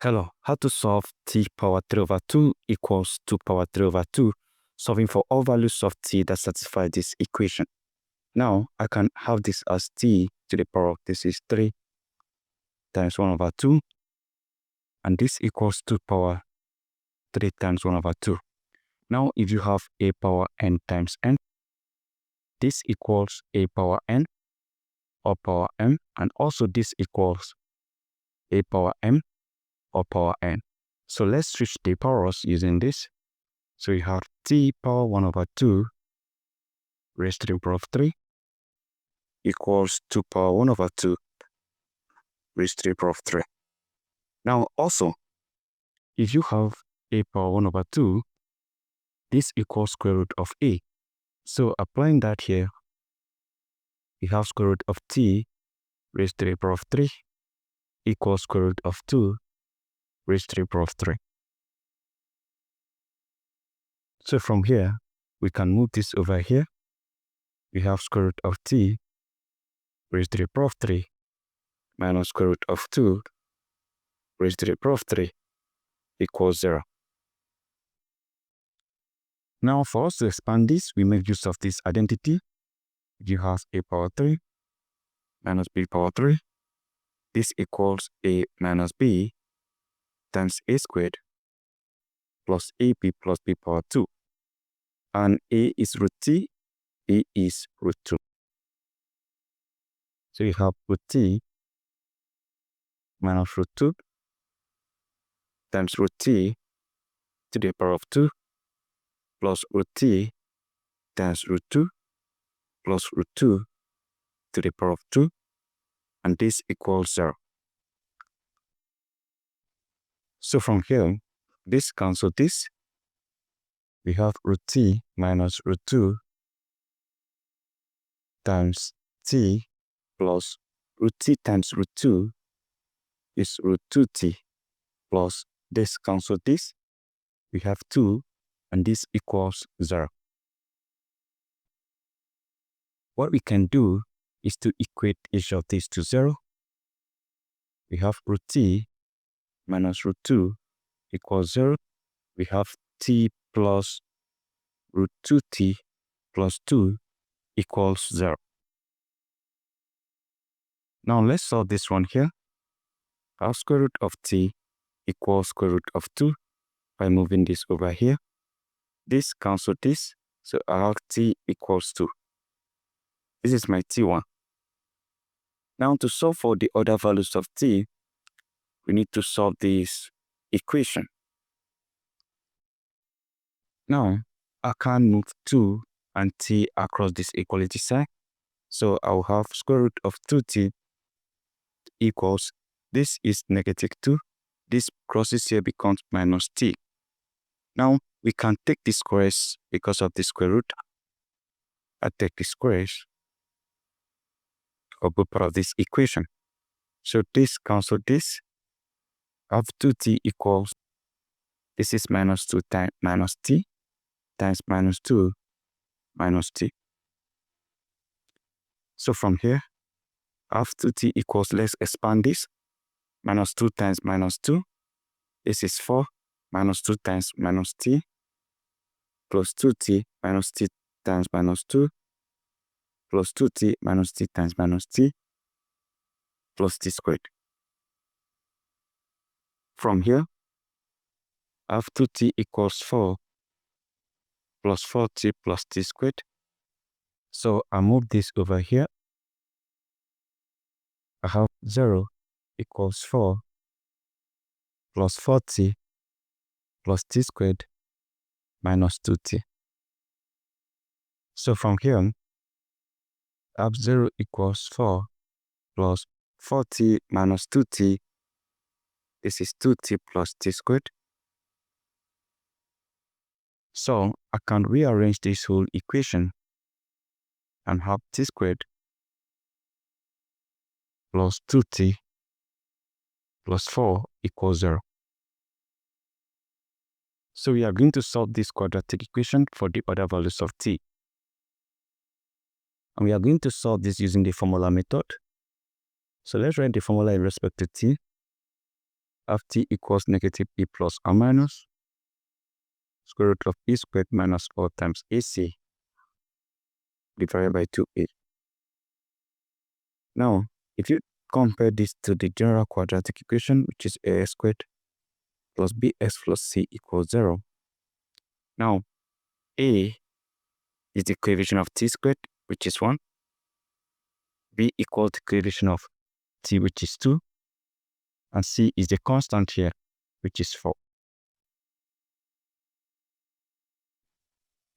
Hello, how to solve t power 3 over 2 equals 2 power 3 over 2, solving for all values of t that satisfy this equation. Now, I can have this as t to the power of this is 3 times 1 over 2, and this equals 2 power 3 times 1 over 2. Now, if you have a power n times n, this equals a power n or power m, and also this equals a power m or power n. So let's switch the powers using this. So you have t power 1 over 2 raised to the power of 3 equals 2 power 1 over 2 raised to the power of 3. Now also, if you have a power 1 over 2, this equals square root of a. So applying that here, we have square root of t raised to the power of 3 equals square root of 2 raised to the power of 3. So from here, we can move this over here. We have square root of t raised to the power of 3 minus square root of 2 raised to the power of 3 equals 0. Now for us to expand this, we make use of this identity. You have a power 3 minus b power 3. This equals a minus b times a squared plus ab plus b power 2. And a is root t, b is root 2. So you have root t minus root 2 times root t to the power of 2 plus root t times root 2 plus root 2 to the power of 2, and this equals 0. So from here, this cancels this. We have root t minus root 2 times t plus root t times root 2 is root 2t plus this cancel this. We have 2, and this equals 0. What we can do is to equate each of these to 0. We have root t minus root 2 equals 0. We have t plus root 2t plus 2 equals 0. Now let's solve this one here. Our square root of t equals square root of 2 by moving this over here. This cancels this, so I have t equals 2. This is my t1. Now to solve for the other values of t, we need to solve this equation. Now, I can move 2 and t across this equality sign. So I will have square root of 2t equals, this is negative 2. This crosses here becomes minus t. Now, we can take the squares because of the square root. I take the squares of both part of this equation. So this cancel this. I have 2t equals, this is minus 2 times minus t times minus 2 minus t. So from here, I have 2t equals, let's expand this. Minus 2 times minus 2. This is 4 minus 2 times minus t plus 2t minus t times minus 2 plus 2t minus t times minus t plus t squared. From here, I have 2t equals 4 plus 4t plus t squared. So I move this over here. I have 0 equals 4 plus 4t plus t squared minus 2t. So from here, I have 0 equals 4 plus 4t minus 2t. This is 2t plus t squared. So I can rearrange this whole equation and have t squared plus 2t plus 4 equals 0. So we are going to solve this quadratic equation for the other values of t. And we are going to solve this using the formula method. So let's write the formula in respect to t. have t equals negative e plus or minus square root of e squared minus 4 times ac divided by 2a. Now, if you compare this to the general quadratic equation, which is ax squared plus bx plus c equals 0. Now, a is the coefficient of t squared, which is 1. B equals the coefficient of t, which is 2. And c is the constant here, which is 4.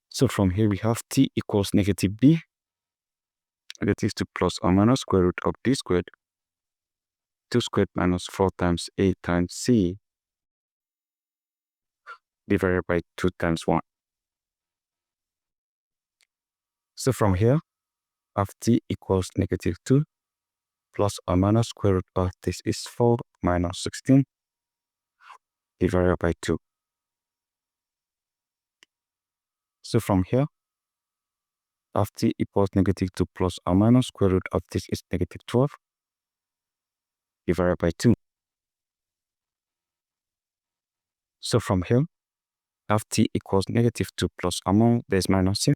So from here we have t equals negative b, negative 2 plus or minus square root of d squared, 2 squared minus 4 times a times c divided by 2 times 1. So from here, have t equals negative 2 plus or minus square root of this is 4 minus 16 divided by 2. So from here, have t equals negative 2 plus or minus square root of this is negative 12 divided by 2. So from here, have t equals negative 2 plus or minus, there's minus here,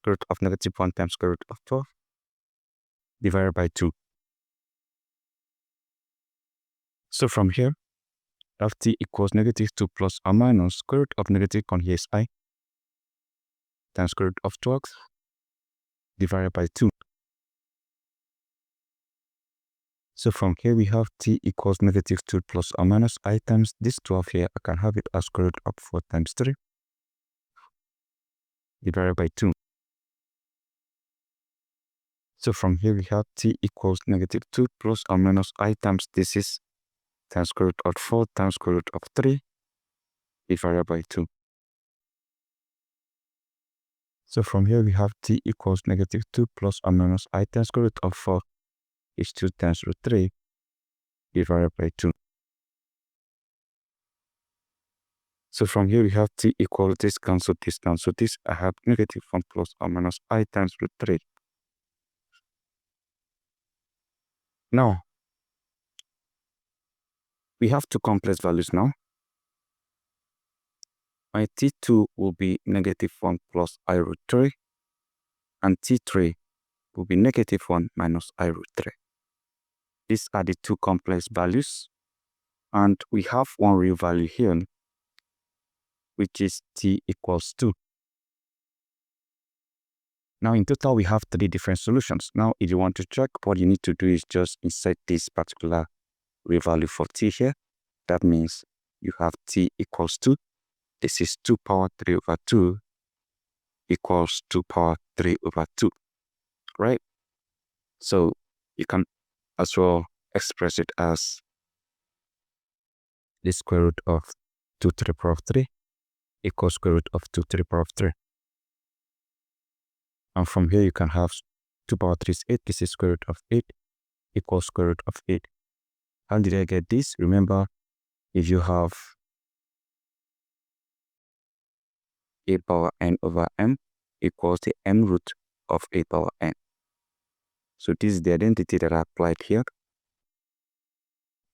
square root of negative 1 times square root of 12 divided by 2. So from here, have t equals negative 2 plus or minus square root of negative 1 here is I times square root of 12 divided by 2. So from here we have t equals negative 2 plus or minus I times this 12 here. I can have it as square root of 4 times 3 divided by 2. So from here we have t equals negative 2 plus or minus I times this is times square root of 4 times square root of 3 divided by 2. So from here we have t equals negative 2 plus or minus I times square root of 4 is 2 times root 3 divided by 2. So from here we have t equals this cancel this down. So this I have negative 1 plus or minus I times root 3. Now, we have two complex values now. My t2 will be negative 1 plus I root 3 and t3 will be negative 1 minus I root 3. These are the two complex values, and we have one real value here, which is t equals 2. Now in total we have 3 different solutions. Now if you want to check, what you need to do is just insert this particular real value for t here. That means you have t equals 2. This is 2 power 3 over 2 equals 2 power 3 over 2, right? So you can as well express it as the square root of 2 to the power of 3 equals square root of 2 to the power of 3. And from here you can have 2 power 3 is 8. This is square root of 8 equals square root of 8. How did I get this? Remember, if you have a power n over m equals the m root of a power n. So this is the identity that I applied here.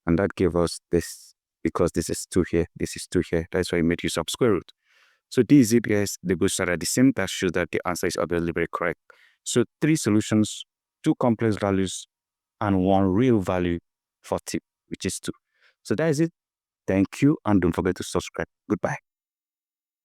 And that gave us this, because this is 2 here, this is 2 here. That's why I made use of square root. So this is it, guys. The both are the same. That shows that the answer is obviously very correct. So 3 solutions, 2 complex values, and 1 real value for t, which is 2. So that is it. Thank you, and don't forget to subscribe. Goodbye.